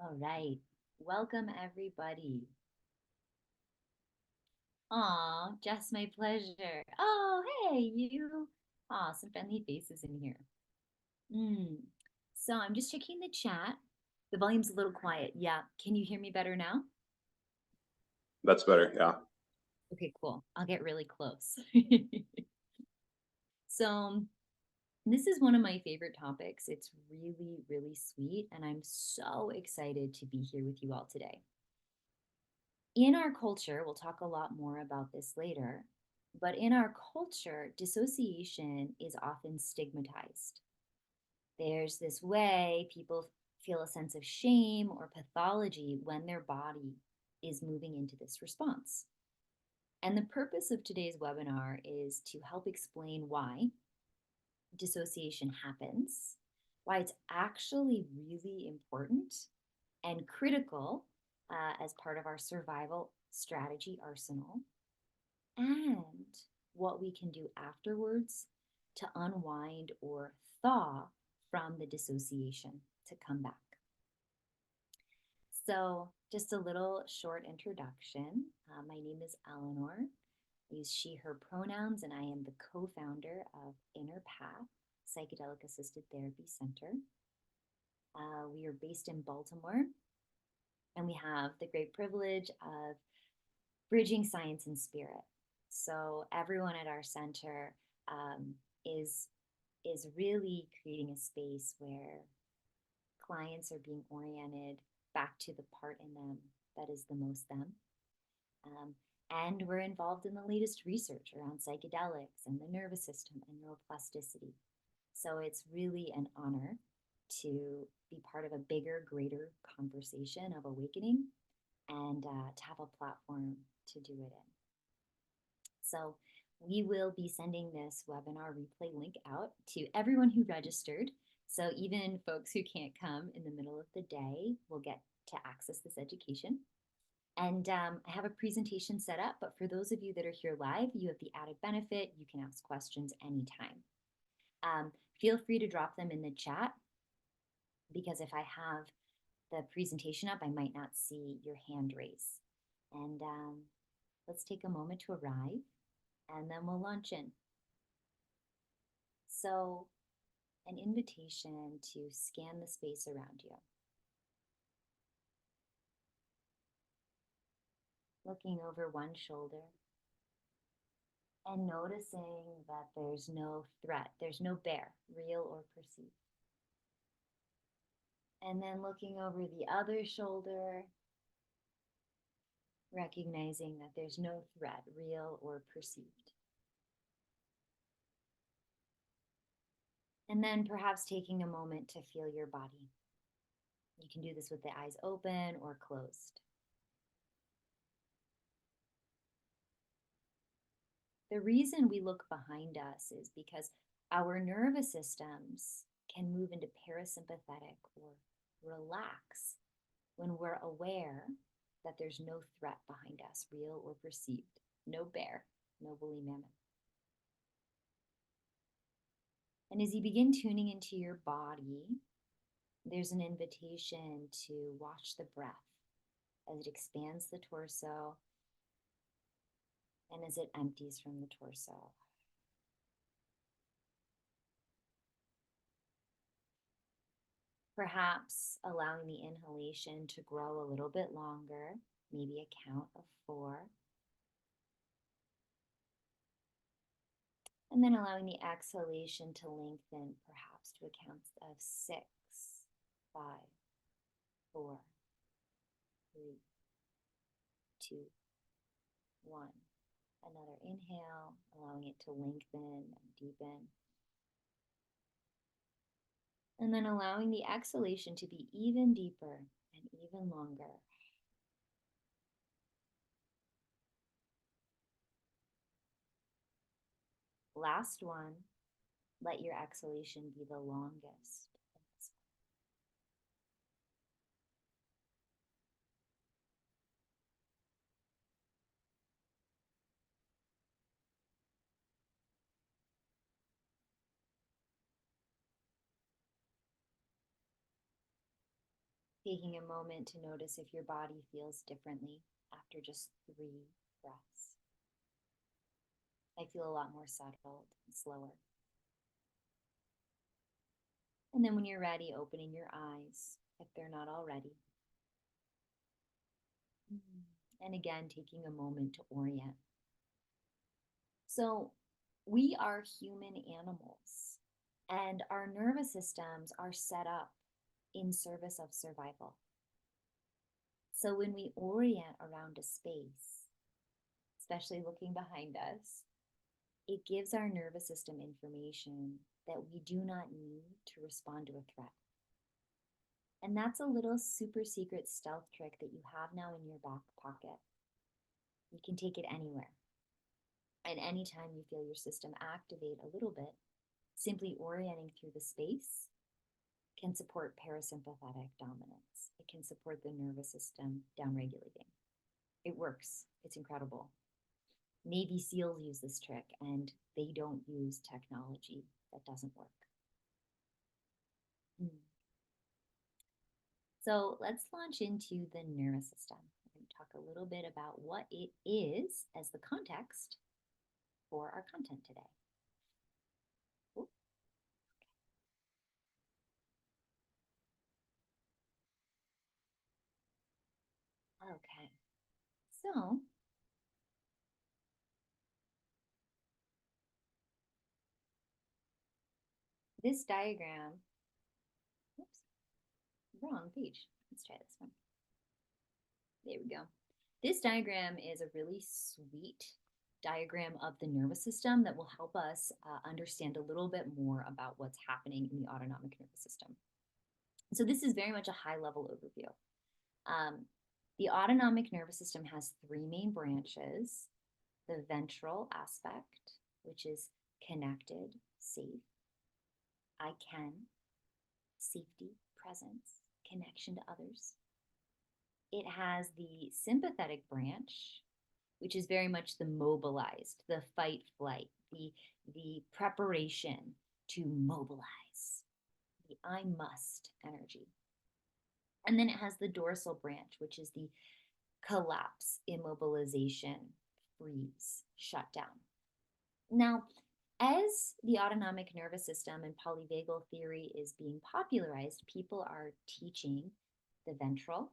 All right. Welcome, everybody. Aw, just my pleasure. Oh, hey, you. Aw, some friendly faces in here. Mm. So I'm just checking the chat. The volume's a little quiet. Yeah. Can you hear me better now? That's better. Yeah. Okay, cool. I'll get really close. So this is one of my favorite topics. It's really, really sweet, and I'm so excited to be here with you all today. In our culture, we'll talk a lot more about this later, but in our culture, dissociation is often stigmatized. There's this way people feel a sense of shame or pathology when their body is moving into this response. And the purpose of today's webinar is to help explain why dissociation happens, why it's actually really important and critical as part of our survival strategy arsenal, and what we can do afterwards to unwind or thaw from the dissociation to come back. So, just a little short introduction. My name is Eleanor. I use she, her pronouns, and I am the co founder of Inner Path Psychedelic Assisted Therapy Center. We are based in Baltimore, and we have the great privilege of bridging science and spirit. So everyone at our center um, is is really creating a space where clients are being oriented back to the part in them that is the most them. Um, and we're involved in the latest research around psychedelics and the nervous system and neuroplasticity. So it's really an honor to be part of a bigger, greater conversation of awakening and to have a platform to do it in. So we will be sending this webinar replay link out to everyone who registered. So even folks who can't come in the middle of the day will get to access this education. And I have a presentation set up, but for those of you that are here live, you have the added benefit. You can ask questions anytime. Feel free to drop them in the chat because if I have the presentation up, I might not see your hand raise. And let's take a moment to arrive and then we'll launch in. So, an invitation to scan the space around you, looking over one shoulder and noticing that there's no threat, there's no bear, real or perceived. And then looking over the other shoulder, recognizing that there's no threat, real or perceived. And then perhaps taking a moment to feel your body. You can do this with the eyes open or closed. The reason we look behind us is because our nervous systems can move into parasympathetic or relax when we're aware that there's no threat behind us, real or perceived. No bear, no woolly mammoth. And as you begin tuning into your body, there's an invitation to watch the breath as it expands the torso and as it empties from the torso. Perhaps allowing the inhalation to grow a little bit longer, maybe a count of 4. And then allowing the exhalation to lengthen, perhaps to a count of 6, 5, 4, 3, 2, 1. Another inhale, allowing it to lengthen and deepen. And then allowing the exhalation to be even deeper and even longer. Last one, let your exhalation be the longest. Taking a moment to notice if your body feels differently after just 3 breaths. I feel a lot more settled and slower. And then when you're ready, opening your eyes if they're not already. And again, taking a moment to orient. So, we are human animals, and our nervous systems are set up in service of survival. So, when we orient around a space, especially looking behind us, it gives our nervous system information that we do not need to respond to a threat. And that's a little super secret stealth trick that you have now in your back pocket. You can take it anywhere. And anytime you feel your system activate a little bit, simply orienting through the space can support parasympathetic dominance. It can support the nervous system downregulating. It works. It's incredible. Navy SEALs use this trick, and they don't use technology that doesn't work. So let's launch into the nervous system. We're going to talk a little bit about what it is as the context for our content today. Ooh. Okay, so this diagram, oops, wrong page. Let's try this one. There we go. This diagram is a really sweet diagram of the nervous system that will help us understand a little bit more about what's happening in the autonomic nervous system. So this is very much a high-level overview. The autonomic nervous system has 3 main branches: the ventral aspect, which is connected, safe, I can, safety, presence, connection to others. It has the sympathetic branch, which is very much the mobilized, the fight, flight, the preparation to mobilize, the I must energy. And then it has the dorsal branch, which is the collapse, immobilization, freeze, shut down. Now, as the autonomic nervous system and polyvagal theory is being popularized, people are teaching the ventral,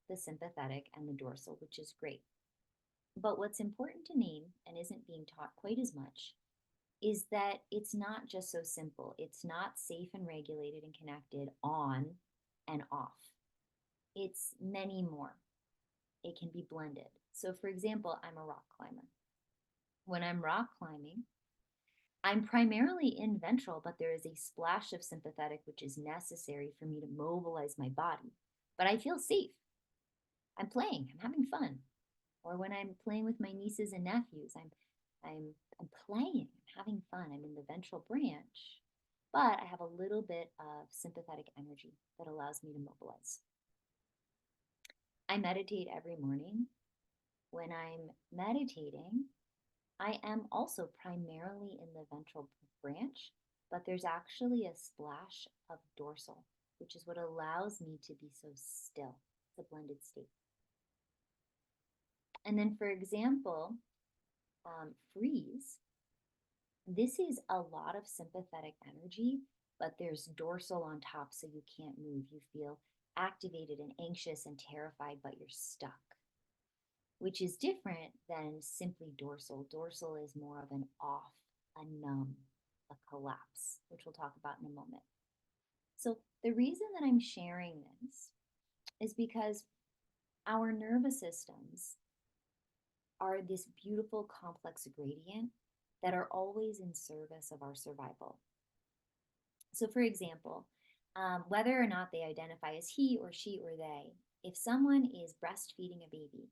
the sympathetic, and the dorsal, which is great. But what's important to name, and isn't being taught quite as much, is that it's not just so simple. It's not safe and regulated and connected on and off. It's many more. It can be blended. So for example, I'm a rock climber. When I'm rock climbing, I'm primarily in ventral, but there is a splash of sympathetic, which is necessary for me to mobilize my body. But I feel safe. I'm playing, I'm having fun. Or when I'm playing with my nieces and nephews, I'm playing, I'm having fun. I'm in the ventral branch, but I have a little bit of sympathetic energy that allows me to mobilize. I meditate every morning. When I'm meditating, I am also primarily in the ventral branch, but there's actually a splash of dorsal, which is what allows me to be so still. It's a blended state. And then, for example, freeze. This is a lot of sympathetic energy, but there's dorsal on top, so you can't move. You feel activated and anxious and terrified, but you're stuck, which is different than simply dorsal. Dorsal is more of an off, a numb, a collapse, which we'll talk about in a moment. So the reason that I'm sharing this is because our nervous systems are this beautiful complex gradient that are always in service of our survival. So for example, whether or not they identify as he or she or they, if someone is breastfeeding a baby,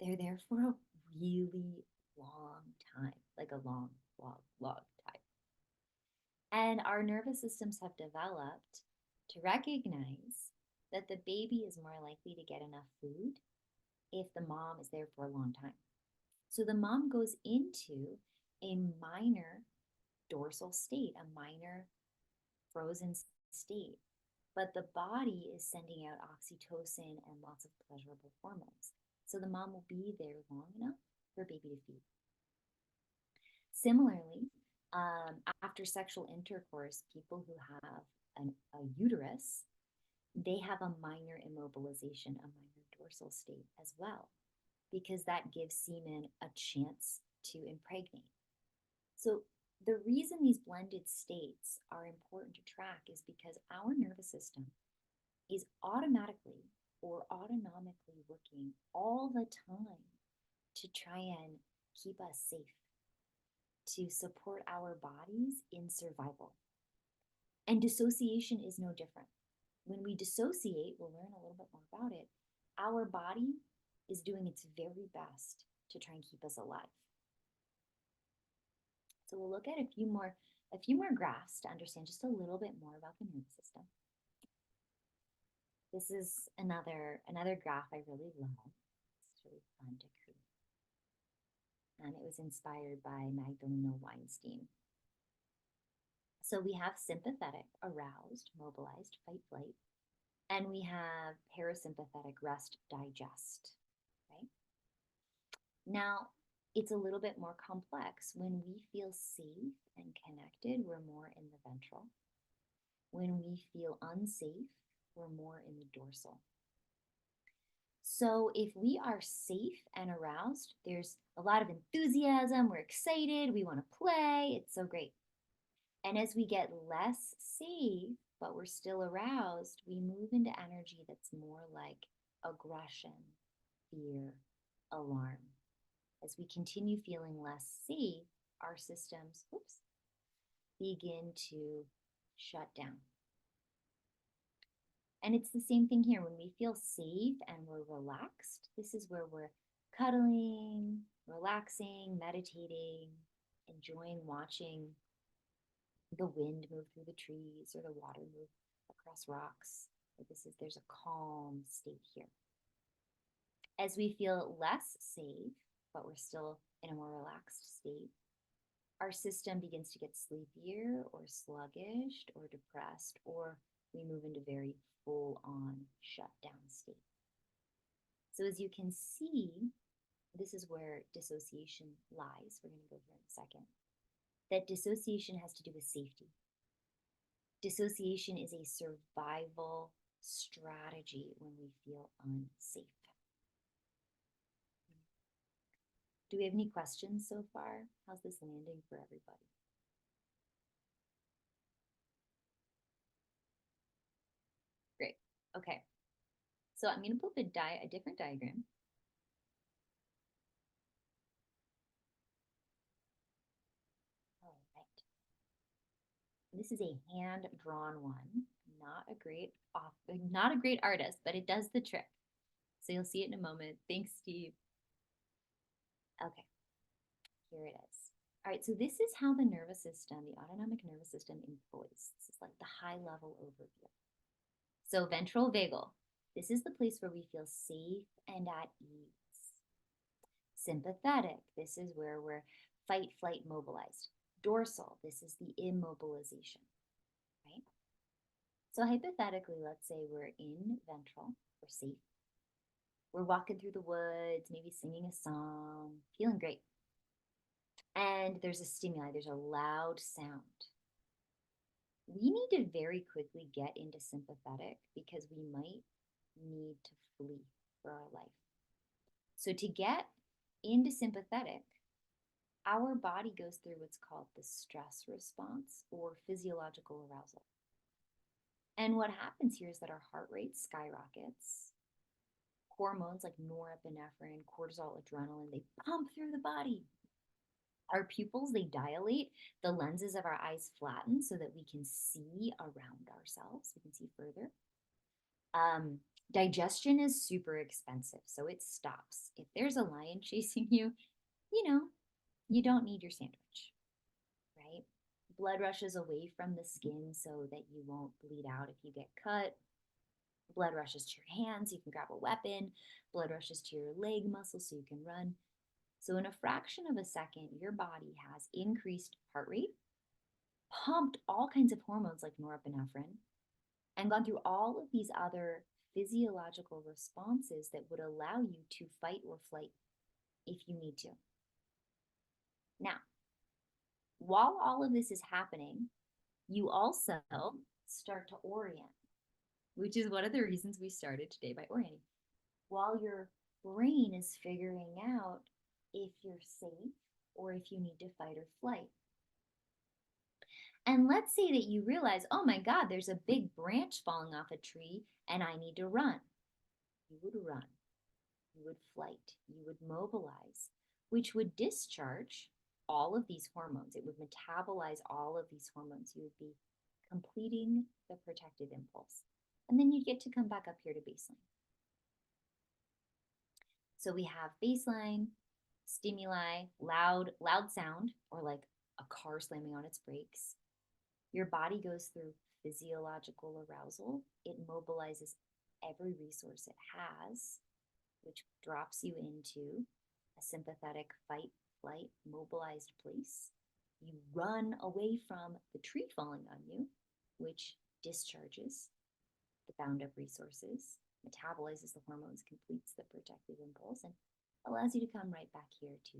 they're there for a really long time, like a long time. And our nervous systems have developed to recognize that the baby is more likely to get enough food if the mom is there for a long time. So the mom goes into a minor dorsal state, a minor frozen state. but the body is sending out oxytocin and lots of pleasurable hormones. So the mom will be there long enough for baby to feed. Similarly, after sexual intercourse, people who have a uterus, they have a minor immobilization, a minor dorsal state as well, because that gives semen a chance to impregnate. So the reason these blended states are important to track is because our nervous system is automatically or autonomically working all the time to try and keep us safe, to support our bodies in survival. And dissociation is no different. When we dissociate, we'll learn a little bit more about it. Our body is doing its very best to try and keep us alive. So we'll look at a few more graphs to understand just a little bit more about the nervous system. This is another graph I really love. It's really fun to create. And it was inspired by Magdalena Weinstein. So we have sympathetic, aroused, mobilized, fight, flight, and we have parasympathetic, rest, digest, right? Now, it's a little bit more complex. When we feel safe and connected, we're more in the ventral. When we feel unsafe, we're more in the dorsal. So if we are safe and aroused, there's a lot of enthusiasm, we're excited, we want to play, it's so great. And as we get less safe, but we're still aroused, we move into energy that's more like aggression, fear, alarm. As we continue feeling less safe, our systems, begin to shut down. And it's the same thing here. When we feel safe and we're relaxed, this is where we're cuddling, relaxing, meditating, enjoying watching the wind move through the trees or the water move across rocks. There's a calm state here. As we feel less safe, but we're still in a more relaxed state, our system begins to get sleepier or sluggish or depressed, or we move into very full-on shutdown state. So as you can see, this is where dissociation lies. We're going to go here in a second. That dissociation has to do with safety. Dissociation is a survival strategy when we feel unsafe. Do we have any questions so far? How's this landing for everybody? Great. Okay. So I'm going to put a different diagram. All right. This is a hand-drawn one. Not a great artist, but it does the trick. So you'll see it in a moment. Thanks, Steve. Okay, here it is. All right, so this is how the nervous system, the autonomic nervous system, employs. This is like the high-level overview. So ventral vagal, this is the place where we feel safe and at ease. Sympathetic, this is where we're fight, flight, mobilized. Dorsal, this is the immobilization, right? So hypothetically, let's say we're in ventral, we're safe. We're walking through the woods, maybe singing a song, feeling great. And there's a stimuli, there's a loud sound. We need to very quickly get into sympathetic because we might need to flee for our life. So to get into sympathetic, our body goes through what's called the stress response or physiological arousal. And what happens here is that our heart rate skyrockets. Hormones like norepinephrine, cortisol, adrenaline, they pump through the body. Our pupils, they dilate. The lenses of our eyes flatten so that we can see around ourselves. We can see further. Digestion is super expensive, so it stops. If there's a lion chasing you, you don't need your sandwich, right? Blood rushes away from the skin so that you won't bleed out if you get cut. Blood rushes to your hands, you can grab a weapon. Blood rushes to your leg muscles so you can run. So in a fraction of a second, your body has increased heart rate, pumped all kinds of hormones like norepinephrine, and gone through all of these other physiological responses that would allow you to fight or flight if you need to. Now, while all of this is happening, you also start to orient, which is one of the reasons we started today by orienting. While your brain is figuring out if you're safe or if you need to fight or flight. And let's say that you realize, oh my God, there's a big branch falling off a tree and I need to run. You would run, you would flight, you would mobilize, which would discharge all of these hormones. It would metabolize all of these hormones. You would be completing the protective impulse. And then you'd get to come back up here to baseline. So we have baseline, stimuli, loud sound, or like a car slamming on its brakes. Your body goes through physiological arousal. It mobilizes every resource it has, which drops you into a sympathetic fight, flight, mobilized place. You run away from the tree falling on you, which discharges the bound up resources, metabolizes the hormones, completes the protective impulse, and allows you to come right back here to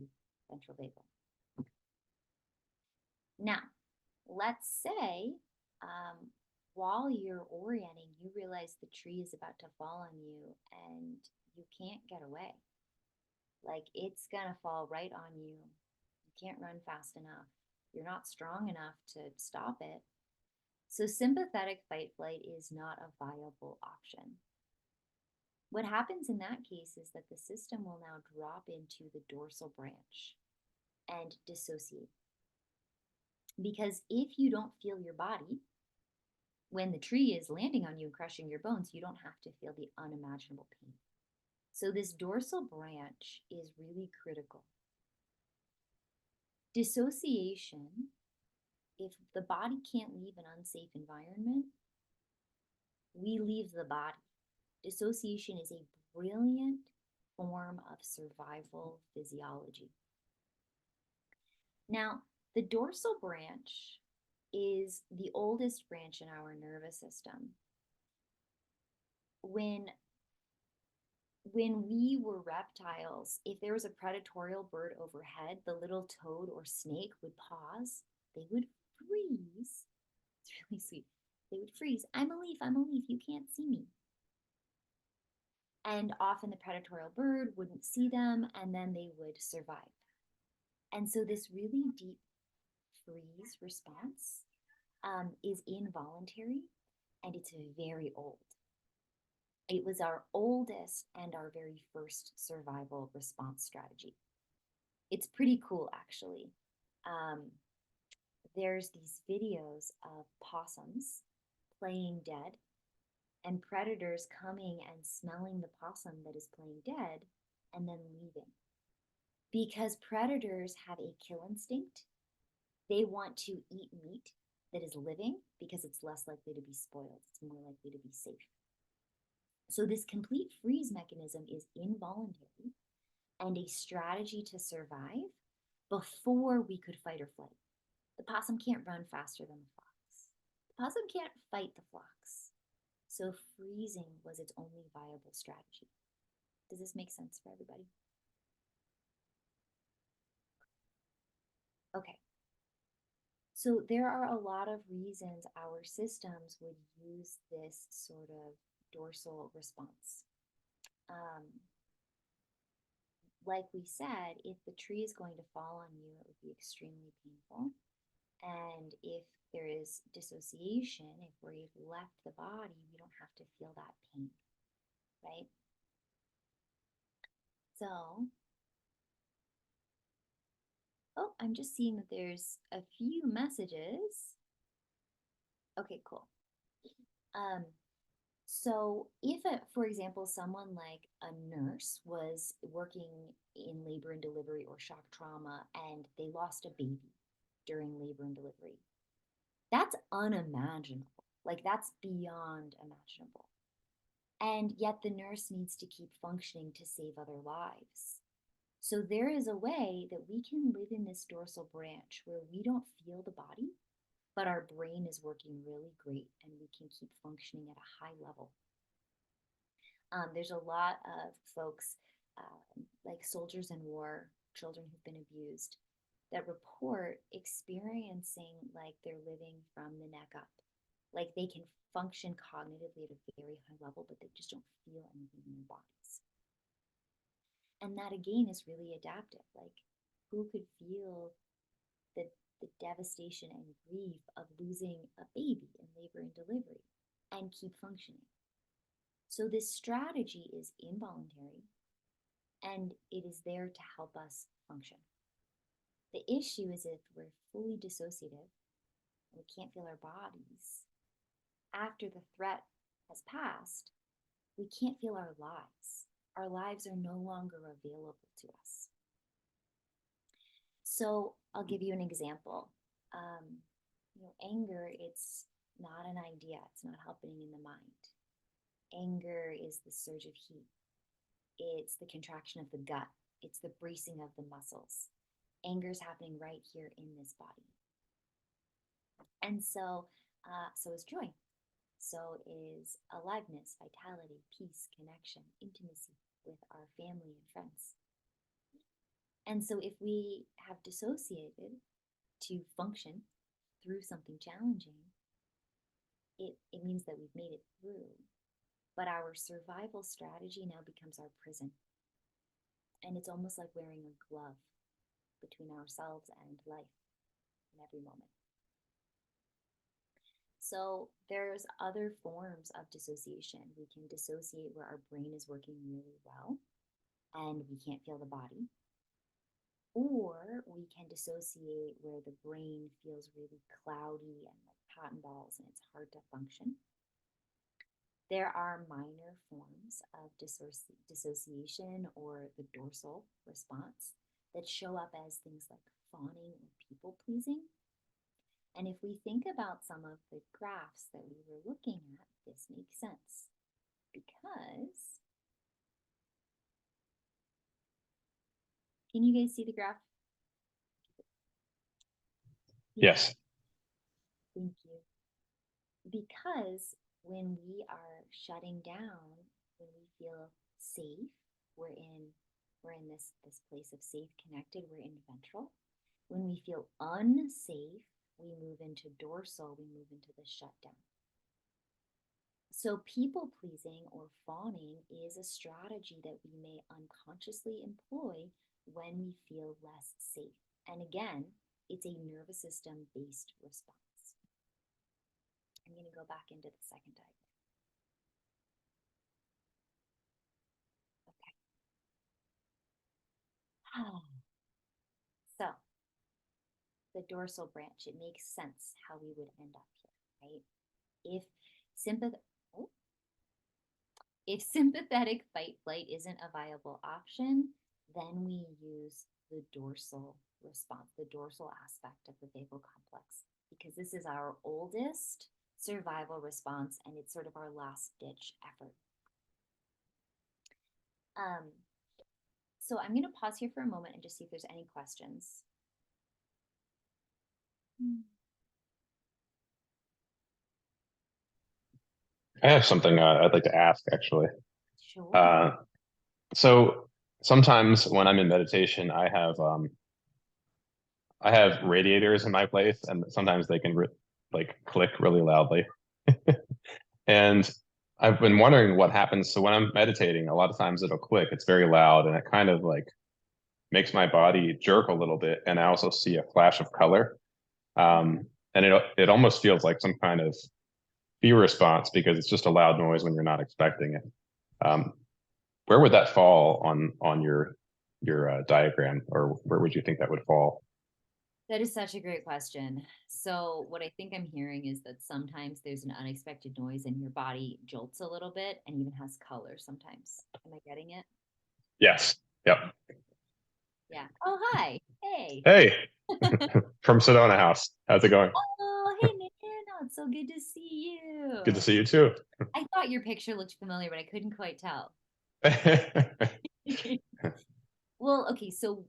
ventral vagal. Now, let's say while you're orienting, you realize the tree is about to fall on you and you can't get away. Like it's gonna fall right on you. You can't run fast enough. You're not strong enough to stop it. So sympathetic fight flight is not a viable option. What happens in that case is that the system will now drop into the dorsal branch and dissociate. Because if you don't feel your body, when the tree is landing on you and crushing your bones, you don't have to feel the unimaginable pain. So this dorsal branch is really critical. Dissociation, if the body can't leave an unsafe environment, we leave the body. Dissociation is a brilliant form of survival physiology. Now, the dorsal branch is the oldest branch in our nervous system. When we were reptiles, if there was a predatory bird overhead, the little toad or snake would pause. They would freeze. It's really sweet. They would freeze. I'm a leaf, you can't see me. And often the predatory bird wouldn't see them and then they would survive. And so this really deep freeze response is involuntary and it's very old. It was our oldest and our very first survival response strategy. It's pretty cool, actually. There's these videos of possums playing dead and predators coming and smelling the possum that is playing dead and then leaving. Because predators have a kill instinct, they want to eat meat that is living because it's less likely to be spoiled. It's more likely to be safe. So this complete freeze mechanism is involuntary and a strategy to survive before we could fight or flight. The possum can't run faster than the fox. The possum can't fight the fox. So freezing was its only viable strategy. Does this make sense for everybody? Okay. So there are a lot of reasons our systems would use this sort of dorsal response. Like we said, if the tree is going to fall on you, it would be extremely painful. And if there is dissociation, if we've left the body, we don't have to feel that pain, right? So, oh, I'm just seeing that there's a few messages. Okay, cool. So if, for example, someone like a nurse was working in labor and delivery or shock trauma and they lost a baby during labor and delivery, that's unimaginable. Like that's beyond imaginable. And yet the nurse needs to keep functioning to save other lives. So there is a way that we can live in this dorsal branch where we don't feel the body, but our brain is working really great and we can keep functioning at a high level. There's a lot of folks, like soldiers in war, children who've been abused, that report experiencing like they're living from the neck up. Like they can function cognitively at a very high level, but they just don't feel anything in their bodies. And that again is really adaptive. Like who could feel the devastation and grief of losing a baby in labor and delivery and keep functioning? So this strategy is involuntary and it is there to help us function. The issue is if we're fully dissociative and we can't feel our bodies, after the threat has passed, we can't feel our lives. Our lives are no longer available to us. So I'll give you an example. Anger, it's not an idea. It's not happening in the mind. Anger is the surge of heat. It's the contraction of the gut. It's the bracing of the muscles. Anger is happening right here in this body. And so is joy. So is aliveness, vitality, peace, connection, intimacy with our family and friends. And so if we have dissociated to function through something challenging, it means that we've made it through. But our survival strategy now becomes our prison. And it's almost like wearing a glove between ourselves and life in every moment. So there's other forms of dissociation. We can dissociate where our brain is working really well and we can't feel the body. Or we can dissociate where the brain feels really cloudy and like cotton balls and it's hard to function. There are minor forms of dissociation or the dorsal response that show up as things like fawning or people pleasing. And if we think about some of the graphs that we were looking at, this makes sense because, can you guys see the graph? Yes. Thank you. Because when we are shutting down, when we feel safe, we're in this place of safe, connected, we're in ventral. When we feel unsafe, we move into dorsal, we move into the shutdown. So people pleasing or fawning is a strategy that we may unconsciously employ when we feel less safe. And again, it's a nervous system based response. I'm going to go back into the second diagram. Okay. So the dorsal branch, it makes sense how we would end up here, right? If sympathetic fight flight isn't a viable option, then we use the dorsal response, the dorsal aspect of the vagal complex, because this is our oldest survival response and it's sort of our last ditch effort. So I'm going to pause here for a moment and just see if there's any questions. I have something I'd like to ask, actually. Sure. So sometimes when I'm in meditation, I have radiators in my place, and sometimes they can like click really loudly. And I've been wondering what happens. So when I'm meditating, a lot of times it'll click. It's very loud, and it kind of like makes my body jerk a little bit. And I also see a flash of color, and it almost feels like some kind of fear response because it's just a loud noise when you're not expecting it. Where would that fall on your diagram, or where would you think that would fall? That is such a great question. So what I think I'm hearing is that sometimes there's an unexpected noise and your body jolts a little bit and even has color sometimes. Am I getting it? Yes. Yep. Yeah. Oh, hi. Hey. Hey, from Sedona House. How's it going? Oh, hey, man. Oh, it's so good to see you. Good to see you too. I thought your picture looked familiar, but I couldn't quite tell. Well, okay, so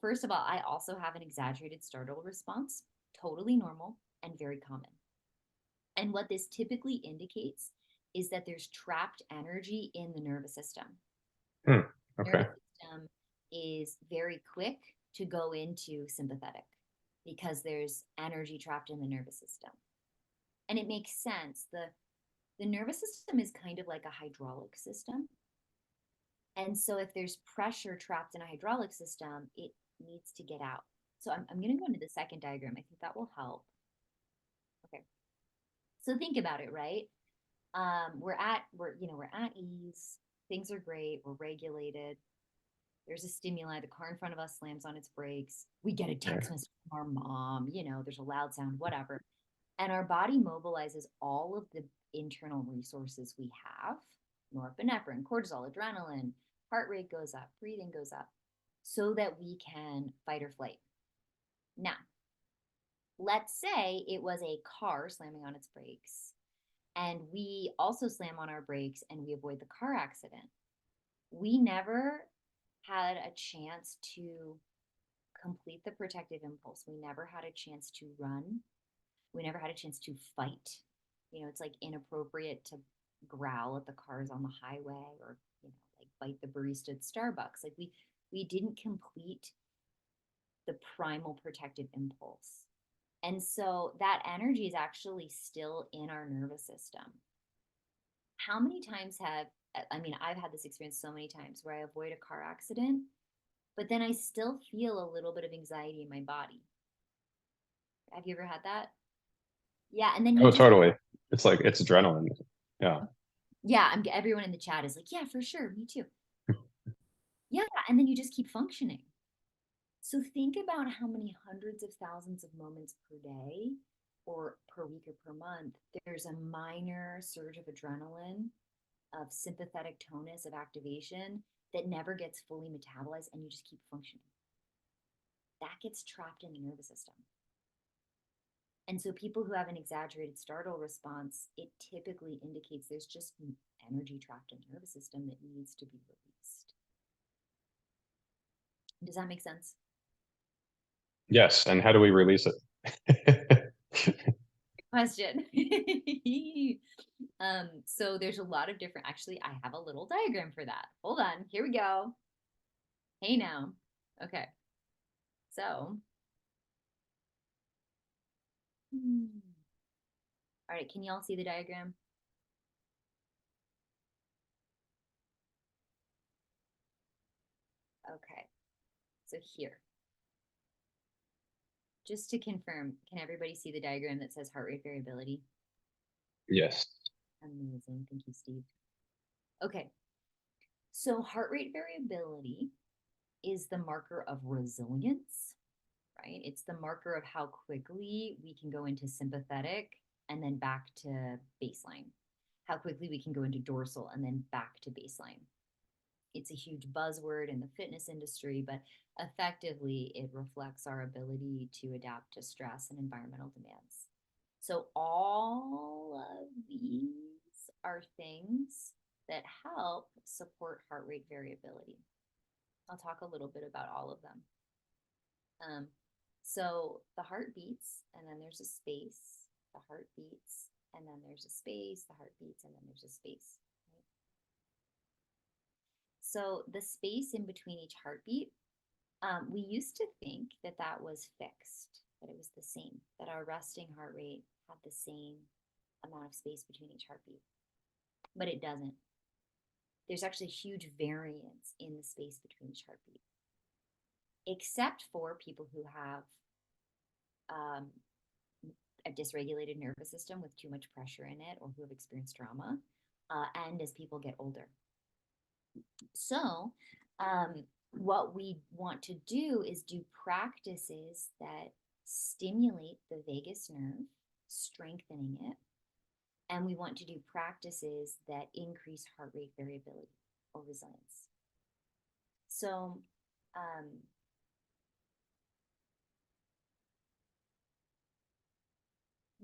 first of all, I also have an exaggerated startle response. Totally normal. and very common. And what this typically indicates is that there's trapped energy in the nervous system. Hmm. The Okay. nervous system is very quick to go into sympathetic because there's energy trapped in the nervous system. And it makes sense. The nervous system is kind of like a hydraulic system. And so if there's pressure trapped in a hydraulic system, it needs to get out. So I'm going to go into the second diagram. I think that will help. Okay. So think about it, right? We're at ease. Things are great. We're regulated. There's a stimuli. The car in front of us slams on its brakes. We get a text Right. message from our mom. There's a loud sound, whatever. And our body mobilizes all of the internal resources we have: norepinephrine, cortisol, adrenaline, heart rate goes up, breathing goes up, so that we can fight or flight. Now, let's say it was a car slamming on its brakes, and we also slam on our brakes and we avoid the car accident. We never had a chance to complete the protective impulse. We never had a chance to run. We never had a chance to fight. It's like inappropriate to growl at the cars on the highway, or like bite the barista at Starbucks. Like we didn't complete the primal protective impulse. And so that energy is actually still in our nervous system. How many times I've had this experience so many times where I avoid a car accident, but then I still feel a little bit of anxiety in my body. Have you ever had that? Yeah. And then you Oh, just, totally. It's like it's adrenaline. Yeah. yeah, everyone in the chat is like, yeah, for sure. Me too. Yeah. And then you just keep functioning. So think about how many hundreds of thousands of moments per day or per week or per month there's a minor surge of adrenaline, of sympathetic tonus, of activation that never gets fully metabolized, and you just keep functioning. That gets trapped in the nervous system. And so people who have an exaggerated startle response, it typically indicates there's just energy trapped in the nervous system that needs to be released. Does that make sense? Yes. And how do we release it? Question. So there's a lot of different, actually, I have a little diagram for that. Hold on, here we go. Hey now. Okay. So, all right, can y'all see the diagram? Okay. So here, just to confirm, can everybody see the diagram that says heart rate variability? Yes. Amazing. Thank you, Steve. Okay. So heart rate variability is the marker of resilience, right? It's the marker of how quickly we can go into sympathetic and then back to baseline, how quickly we can go into dorsal and then back to baseline. It's a huge buzzword in the fitness industry, but effectively it reflects our ability to adapt to stress and environmental demands. So all of these are things that help support heart rate variability. I'll talk a little bit about all of them. So the heart beats, and then there's a space. The heart beats, and then there's a space. The heart beats, and then there's a space. Right? So the space in between each heartbeat, we used to think that that was fixed, that it was the same, that our resting heart rate had the same amount of space between each heartbeat, but it doesn't. There's actually huge variance in the space between each heartbeat, except for people who have a dysregulated nervous system with too much pressure in it, or who have experienced trauma, and as people get older. So, what we want to do is do practices that stimulate the vagus nerve, strengthening it. And we want to do practices that increase heart rate variability or resilience. So,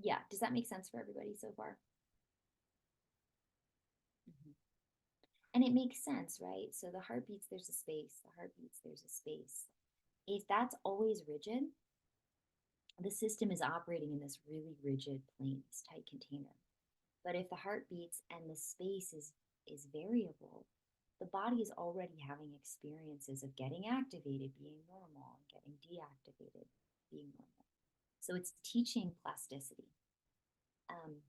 yeah, does that make sense for everybody so far? Mm-hmm. And it makes sense, right? So the heart beats, there's a space. The heart beats, there's a space. If that's always rigid, the system is operating in this really rigid plane, this tight container. But if the heart beats and the space is variable, the body is already having experiences of getting activated, being normal, and getting deactivated, being normal. So it's teaching plasticity. Um,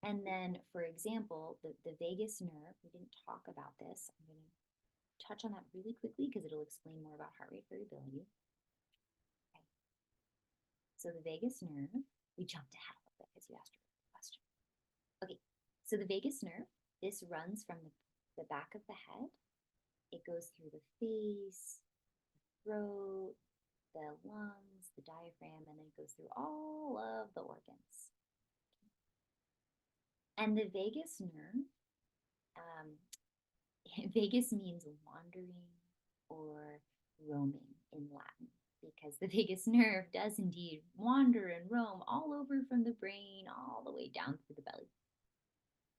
and then, for example, the vagus nerve, we didn't talk about this. I'm going to touch on that really quickly because it'll explain more about heart rate variability. Okay. So the vagus nerve, we jumped ahead a little bit because you asked a question. Okay, so the vagus nerve, this runs from the back of the head. It goes through the face, the throat, the lungs, the diaphragm, and then it goes through all of the organs. And the vagus nerve, um, vagus means wandering or roaming in Latin, because the vagus nerve does indeed wander and roam all over from the brain all the way down through the belly.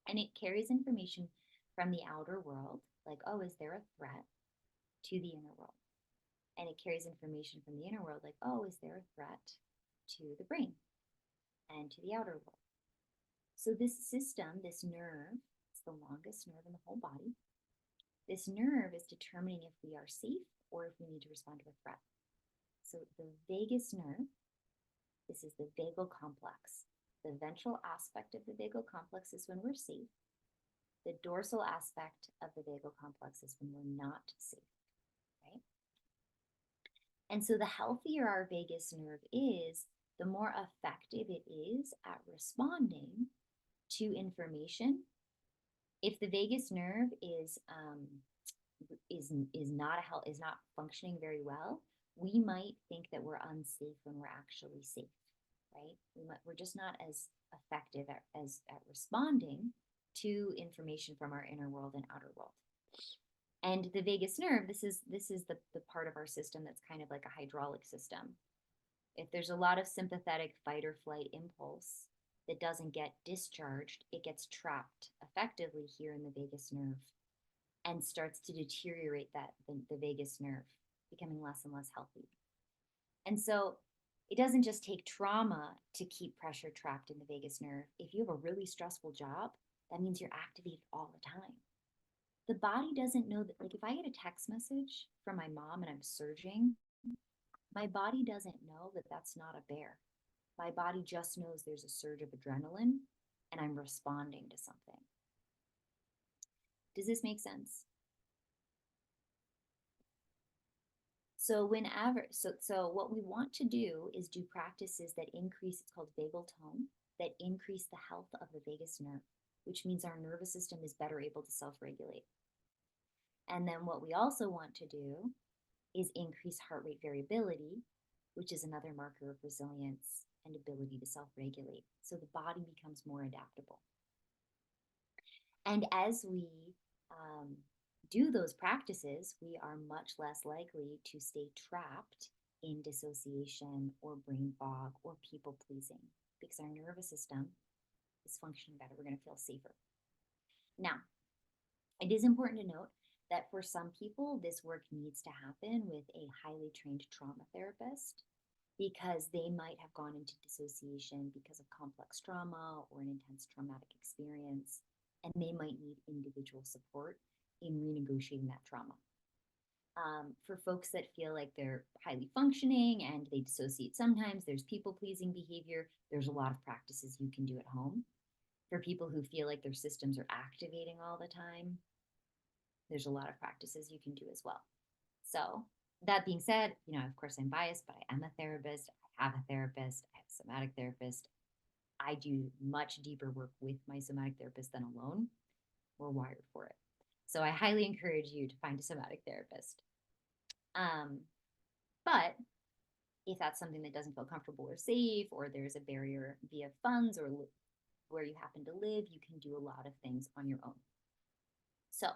And it carries information from the outer world, like, oh, is there a threat, to the inner world. And it carries information from the inner world, like, oh, is there a threat to the brain and to the outer world. So this system, this nerve, it's the longest nerve in the whole body. This nerve is determining if we are safe or if we need to respond to a threat. So the vagus nerve, this is the vagal complex. The ventral aspect of the vagal complex is when we're safe. The dorsal aspect of the vagal complex is when we're not safe, right? And so the healthier our vagus nerve is, the more effective it is at responding to information. If the vagus nerve is not functioning very well, we might think that we're unsafe when we're actually safe, right? We're just not as effective at responding to information from our inner world and outer world. And the vagus nerve, this is the part of our system that's kind of like a hydraulic system. If there's a lot of sympathetic fight or flight impulse that doesn't get discharged, it gets trapped effectively here in the vagus nerve and starts to deteriorate the vagus nerve, becoming less and less healthy. And so it doesn't just take trauma to keep pressure trapped in the vagus nerve. If you have a really stressful job, that means you're activated all the time. The body doesn't know that, like if I get a text message from my mom and I'm surging, my body doesn't know that that's not a bear. My body just knows there's a surge of adrenaline and I'm responding to something. Does this make sense? So what we want to do is do practices that increase, it's called vagal tone, that increase the health of the vagus nerve, which means our nervous system is better able to self-regulate. And then what we also want to do is increase heart rate variability, which is another marker of resilience and ability to self-regulate. So the body becomes more adaptable. And as we do those practices, we are much less likely to stay trapped in dissociation or brain fog or people pleasing, because our nervous system is functioning better. We're going to feel safer. Now, it is important to note that for some people, this work needs to happen with a highly trained trauma therapist, because they might have gone into dissociation because of complex trauma or an intense traumatic experience, and they might need individual support in renegotiating that trauma. For folks that feel like they're highly functioning and they dissociate sometimes, there's people-pleasing behavior, there's a lot of practices you can do at home. For people who feel like their systems are activating all the time, there's a lot of practices you can do as well. So that being said, of course I'm biased, but I am a therapist. I have a therapist. I have a somatic therapist. I do much deeper work with my somatic therapist than alone. We're wired for it. So I highly encourage you to find a somatic therapist. But if that's something that doesn't feel comfortable or safe, or there's a barrier via funds or where you happen to live, you can do a lot of things on your own. So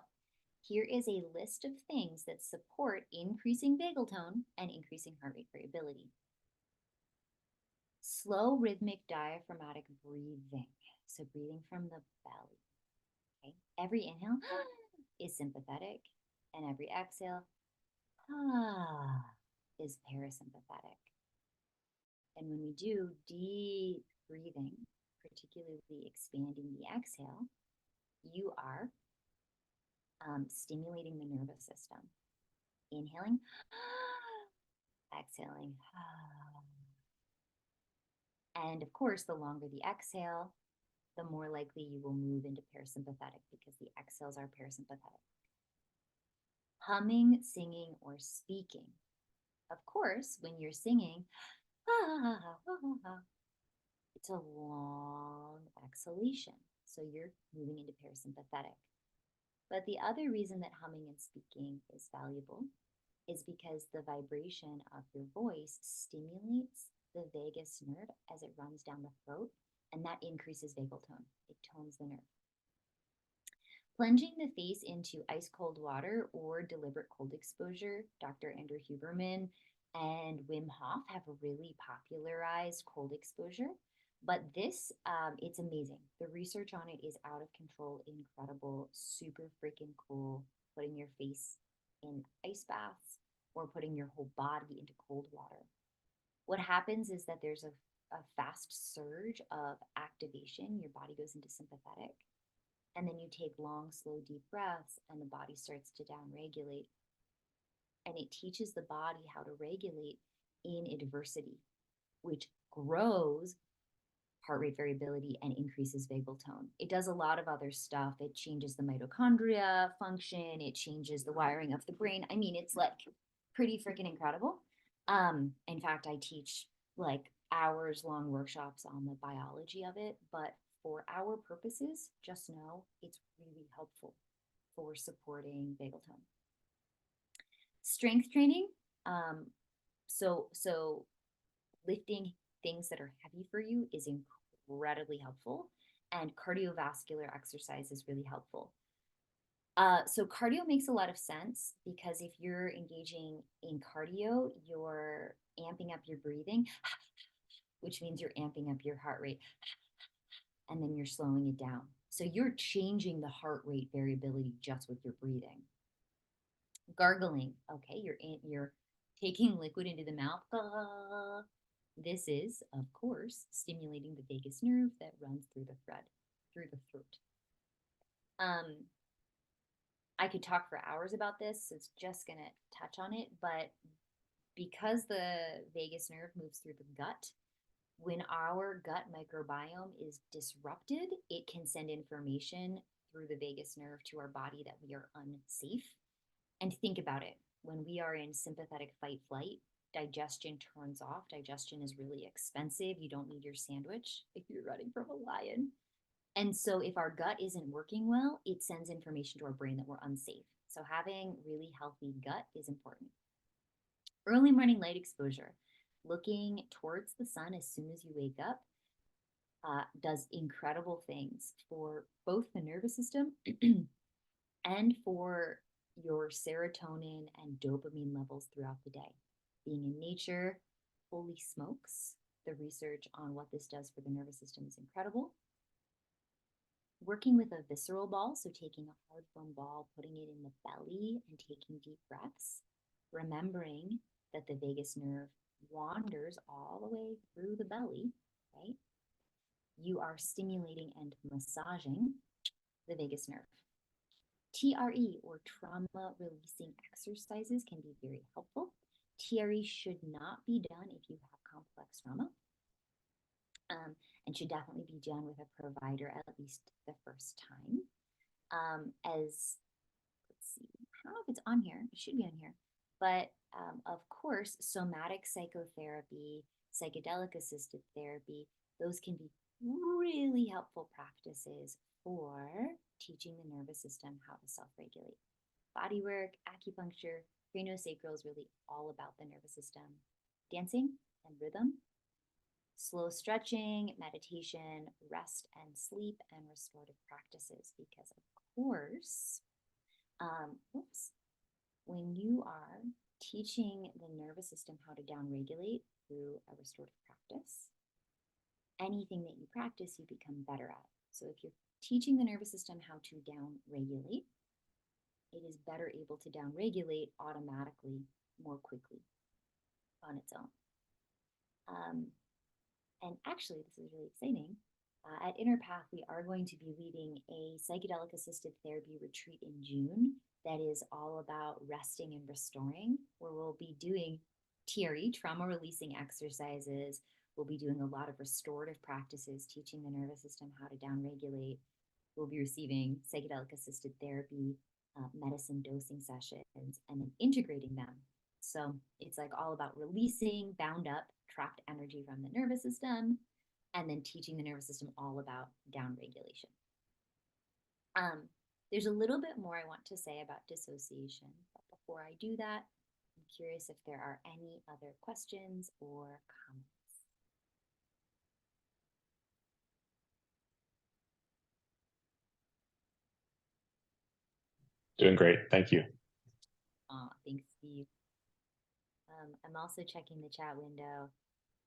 here is a list of things that support increasing vagal tone and increasing heart rate variability. Slow rhythmic diaphragmatic breathing. So breathing from the belly. Okay. Every inhale is sympathetic, and every exhale is parasympathetic. And when we do deep breathing, particularly expanding the exhale, you are stimulating the nervous system. Inhaling, exhaling. And of course, the longer the exhale, the more likely you will move into parasympathetic because the exhales are parasympathetic. Humming, singing, or speaking. Of course, when you're singing, it's a long exhalation. So you're moving into parasympathetic. But the other reason that humming and speaking is valuable is because the vibration of your voice stimulates the vagus nerve as it runs down the throat, and that increases vagal tone. It tones the nerve. Plunging the face into ice cold water or deliberate cold exposure, Dr. Andrew Huberman and Wim Hof have really popularized cold exposure. But this, it's amazing. The research on it is out of control, incredible, super freaking cool. Putting your face in ice baths or putting your whole body into cold water. What happens is that there's a fast surge of activation. Your body goes into sympathetic. And then you take long, slow, deep breaths, and the body starts to downregulate. And it teaches the body how to regulate in adversity, which grows heart rate variability and increases vagal tone. It does a lot of other stuff. It changes the mitochondria function. It changes the wiring of the brain. I mean, it's like pretty freaking incredible. In fact, I teach like hours long workshops on the biology of it, but for our purposes, just know it's really helpful for supporting vagal tone. Strength training. So lifting things that are heavy for you is incredibly helpful, and cardiovascular exercise is really helpful. So cardio makes a lot of sense because if you're engaging in cardio, you're amping up your breathing, which means you're amping up your heart rate, and then you're slowing it down. So you're changing the heart rate variability just with your breathing. Gargling, okay, you're taking liquid into the mouth. This is, of course, stimulating the vagus nerve that runs through the throat. I could talk for hours about this, so it's just going to touch on it. But because the vagus nerve moves through the gut, when our gut microbiome is disrupted, it can send information through the vagus nerve to our body that we are unsafe. And think about it. When we are in sympathetic fight flight, digestion turns off. Digestion is really expensive. You don't need your sandwich if you're running from a lion. And so if our gut isn't working well, it sends information to our brain that we're unsafe. So having really healthy gut is important. Early morning light exposure, looking towards the sun as soon as you wake up, does incredible things for both the nervous system and for your serotonin and dopamine levels throughout the day. Being in nature, holy smokes, the research on what this does for the nervous system is incredible. Working with a visceral ball, so taking a hard foam ball, putting it in the belly and taking deep breaths, remembering that the vagus nerve wanders all the way through the belly, right? You are stimulating and massaging the vagus nerve. TRE, or trauma releasing exercises, can be very helpful. TRE should not be done if you have complex trauma, and should definitely be done with a provider at least the first time. Let's see, I don't know if it's on here. It should be on here. But of course, somatic psychotherapy, psychedelic assisted therapy, those can be really helpful practices for teaching the nervous system how to self-regulate. Body work, acupuncture, craniosacral is really all about the nervous system. Dancing and rhythm, slow stretching, meditation, rest and sleep, and restorative practices. Because of course, when you are teaching the nervous system how to downregulate through a restorative practice, anything that you practice, you become better at. So if you're teaching the nervous system how to downregulate, it is better able to downregulate automatically more quickly on its own. And actually, this is really exciting. At InnerPath, we are going to be leading a psychedelic assisted therapy retreat in June that is all about resting and restoring, where we'll be doing TRE, trauma releasing exercises. We'll be doing a lot of restorative practices, teaching the nervous system how to downregulate. We'll be receiving psychedelic assisted therapy, medicine dosing sessions, and then integrating them. So it's like all about releasing bound up, trapped energy from the nervous system, and then teaching the nervous system all about downregulation. There's a little bit more I want to say about dissociation, but before I do that, I'm curious if there are any other questions or comments. Doing great. Thank you. Thanks, Steve. I'm also checking the chat window,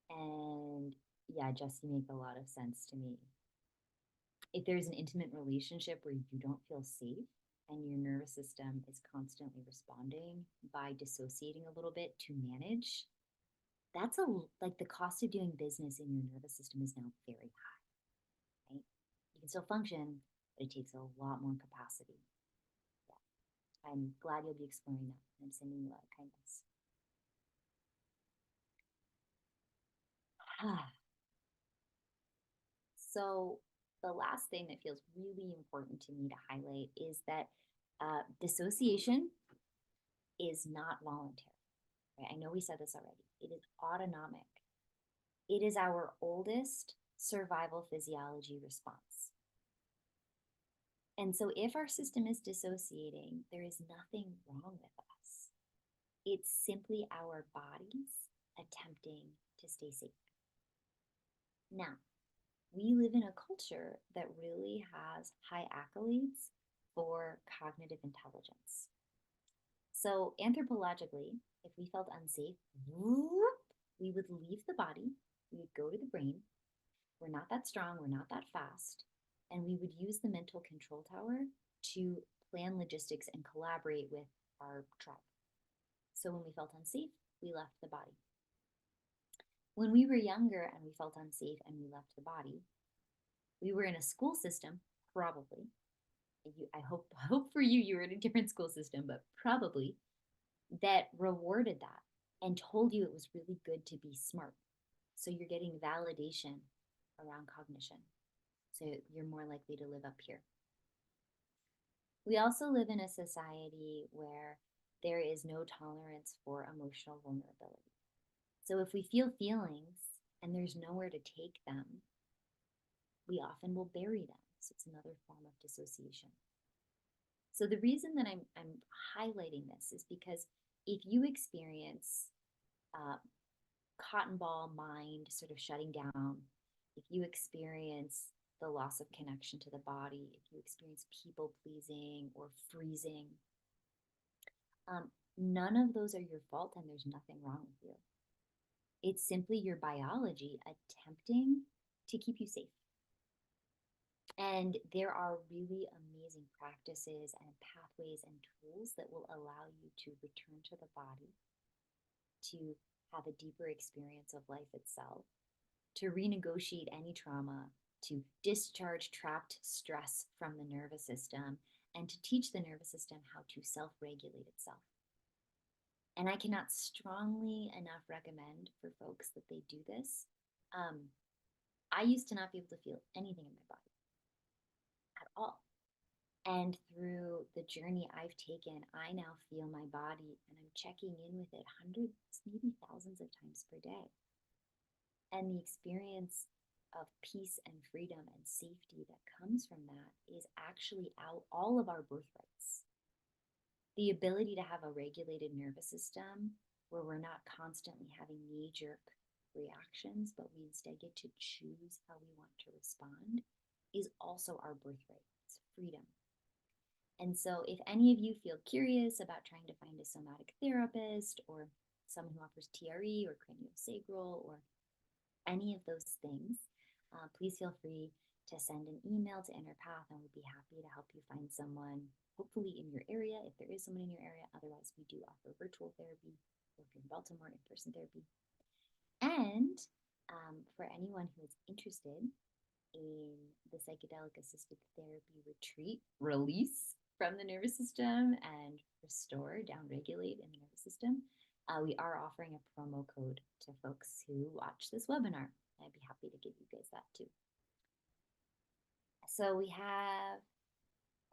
and yeah, Jesse, you make a lot of sense to me. If there's an intimate relationship where you don't feel safe and your nervous system is constantly responding by dissociating a little bit to manage, that's like the cost of doing business in your nervous system is now very high, right? You can still function, but it takes a lot more capacity. Yeah. I'm glad you'll be exploring that. I'm sending you a lot of kindness. So the last thing that feels really important to me to highlight is that dissociation is not voluntary. Right? I know we said this already. It is autonomic. It is our oldest survival physiology response. And so if our system is dissociating, there is nothing wrong with us. It's simply our bodies attempting to stay safe. Now, we live in a culture that really has high accolades for cognitive intelligence. So, anthropologically, if we felt unsafe, we would leave the body, we would go to the brain. We're not that strong, we're not that fast, and we would use the mental control tower to plan logistics and collaborate with our tribe. So, when we felt unsafe, we left the body. When we were younger and we felt unsafe and we left the body, we were in a school system, probably. I hope for you were in a different school system, but probably that rewarded that and told you it was really good to be smart. So you're getting validation around cognition. So you're more likely to live up here. We also live in a society where there is no tolerance for emotional vulnerability. So if we feel feelings and there's nowhere to take them, we often will bury them. So it's another form of dissociation. So the reason that I'm highlighting this is because if you experience cotton ball mind sort of shutting down, if you experience the loss of connection to the body, if you experience people pleasing or freezing, none of those are your fault and there's nothing wrong with you. It's simply your biology attempting to keep you safe. And there are really amazing practices and pathways and tools that will allow you to return to the body, to have a deeper experience of life itself, to renegotiate any trauma, to discharge trapped stress from the nervous system, and to teach the nervous system how to self-regulate itself. And I cannot strongly enough recommend for folks that they do this. I used to not be able to feel anything in my body at all. And through the journey I've taken, I now feel my body and I'm checking in with it hundreds, maybe thousands of times per day. And the experience of peace and freedom and safety that comes from that is actually all of our birthrights. The ability to have a regulated nervous system where we're not constantly having knee-jerk reactions, but we instead get to choose how we want to respond is also our birthright. It's freedom. And so if any of you feel curious about trying to find a somatic therapist or someone who offers TRE or craniosacral or any of those things, please feel free to send an email to InnerPath and we'd be happy to help you find someone, hopefully in your area, if there is someone in your area. Otherwise, we do offer virtual therapy, or if you're in Baltimore, in-person therapy. And For anyone who is interested in the psychedelic assisted therapy retreat, release from the nervous system and restore, downregulate in the nervous system, we are offering a promo code to folks who watch this webinar. I'd be happy to give you guys that too. So we have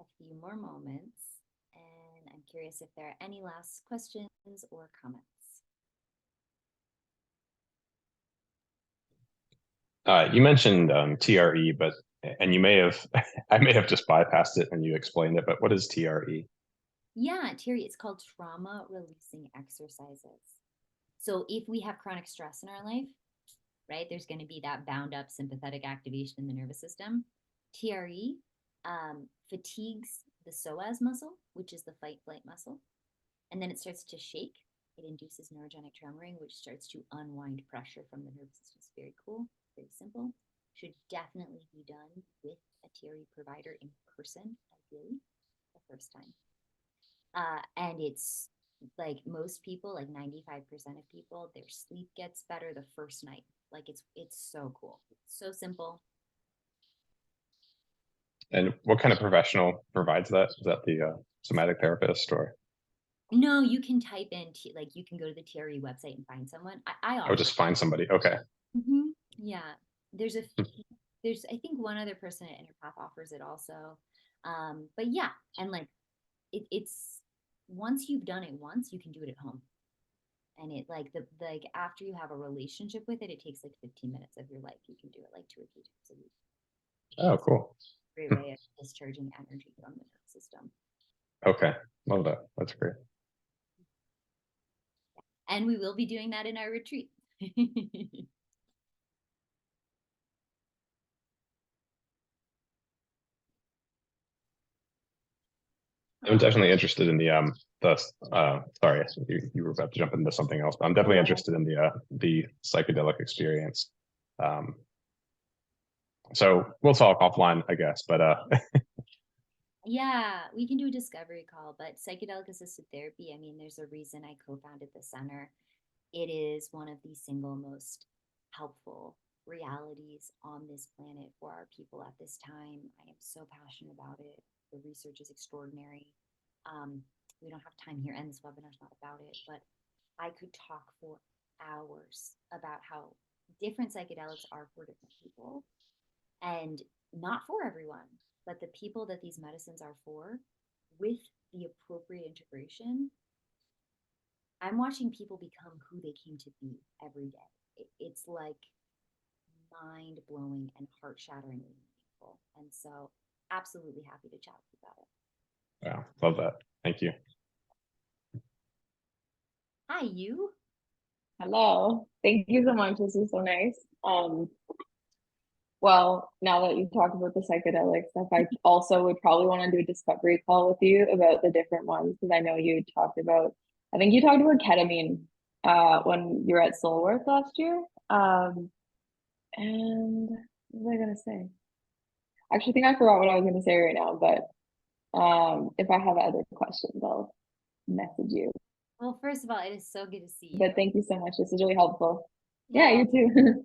a few more moments, and I'm curious if there are any last questions or comments. You mentioned TRE, but and you may have I may have just bypassed it and you explained it, but what is TRE? Yeah, Terry, it's called trauma releasing exercises. So if we have chronic stress in our life, right, there's going to be that bound up sympathetic activation in the nervous system. TRE fatigues the psoas muscle, which is the fight flight muscle, and then it starts to shake. It induces neurogenic tremoring, which starts to unwind pressure from the nervous system. It's very cool, very simple. Should definitely be done with a TRE provider in person, ideally, the first time. And it's like most people, like 95% of people, their sleep gets better the first night. Like it's so cool. It's so simple. And what kind of professional provides that? Is that the somatic therapist or No, you can type in like you can go to the TRE website and find someone. I or offer. just find somebody? Okay. Yeah, there's a there's I think one other person at Interpath offers it also. But yeah, and like it's once you've done it once, you can do it at home. And it like after you have a relationship with it, it takes like 15 minutes of your life. You can do it like 2 or 3 times a week. Oh, cool. Great way of discharging energy from the nervous system. Okay. Love that. That's great. And we will be doing that in our retreat. I'm definitely interested in the sorry, you were about to jump into something else, but I'm definitely interested in the psychedelic experience. Um, so we'll talk offline, I guess, but Yeah, we can do a discovery call, but psychedelic assisted therapy, I mean, there's a reason I co-founded the center. It is one of the single most helpful realities on this planet for our people at this time. I am so passionate about it. The research is extraordinary. We don't have time here, and this webinar is not about it, but I could talk for hours about how different psychedelics are for different people and not for everyone, but the people that these medicines are for, with the appropriate integration, I'm watching people become who they came to be every day. It's like mind blowing and heart shatteringly meaningful. And so, absolutely happy to chat with you about it. yeah, love that. Thank you. Hi, you. Hello. Thank you so much. This is so nice. Well, now that you've talked about the psychedelic stuff, I also would probably want to do a discovery call with you about the different ones because I know you talked about, I think you talked about ketamine when you were at Soulworth last year. And what was I gonna say? Actually, I think I forgot what I was gonna say right now, but if I have other questions, I'll message you. Well, first of all, it is so good to see you. But thank you so much. This is really helpful. Yeah, Yeah, you too.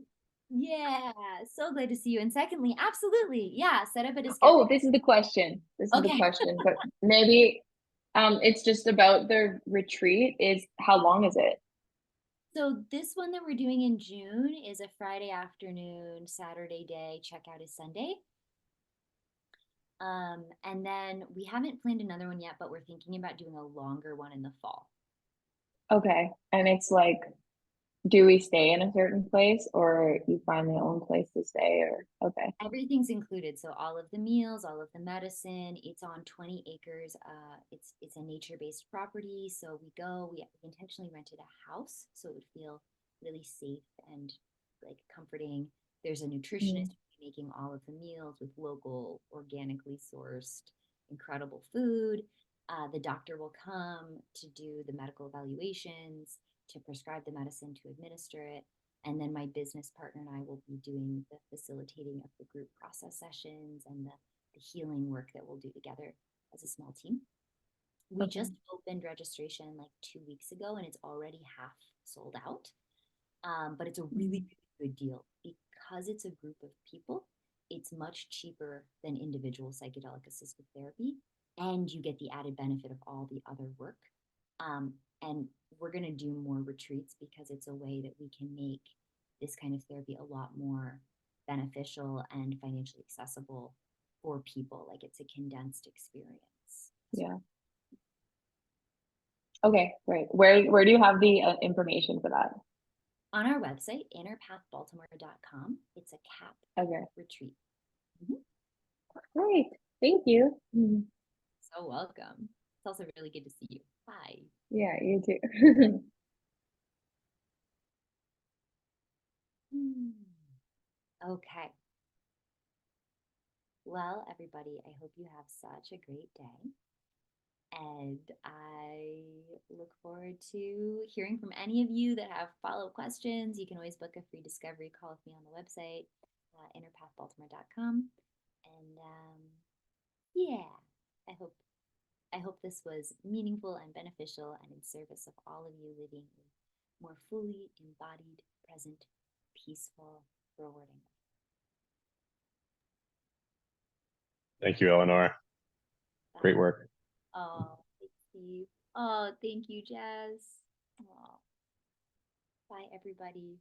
yeah, so glad to see you. And secondly, absolutely, yeah, set up a discovery. Oh, this is the question. This is the Okay. question, but maybe it's just about the retreat. Is how long is it? So this one that we're doing in June is a Friday afternoon, Saturday day. Checkout is Sunday. And then we haven't planned another one yet, but we're thinking about doing a longer one in the fall. Okay. And it's like, do we stay in a certain place or you find the own place to stay or okay. Everything's included. So all of the meals, all of the medicine, it's on 20 acres. It's a nature-based property. So we intentionally rented a house so it would feel really safe and like comforting. There's a nutritionist making all of the meals with local, organically sourced, incredible food. The doctor will come to do the medical evaluations, to prescribe the medicine, to administer it. And then my business partner and I will be doing the facilitating of the group process sessions and the healing work that we'll do together as a small team. We just opened registration like 2 weeks ago and it's already half sold out. But it's a really, really good deal because it's a group of people. It's much cheaper than individual psychedelic assisted therapy, and you get the added benefit of all the other work. And we're going to do more retreats because it's a way that we can make this kind of therapy a lot more beneficial and financially accessible for people. Like it's a condensed experience. Yeah. Okay, great. Where do you have the information for that? On our website, innerpathbaltimore.com, it's a CAP Okay, retreat. great. Thank you. So welcome. It's also really good to see you. Bye. Yeah, you too. Okay. Well, everybody, I hope you have such a great day. And I look forward to hearing from any of you that have follow-up questions. You can always book a free discovery call with me on the website, innerpathbaltimore.com. And yeah, I hope this was meaningful and beneficial and in service of all of you living a more fully embodied, present, peaceful, rewarding life. Thank you, Eleanor. Great work. Oh, thanks, Steve. Oh, thank you, Jazz. Oh. Bye, everybody.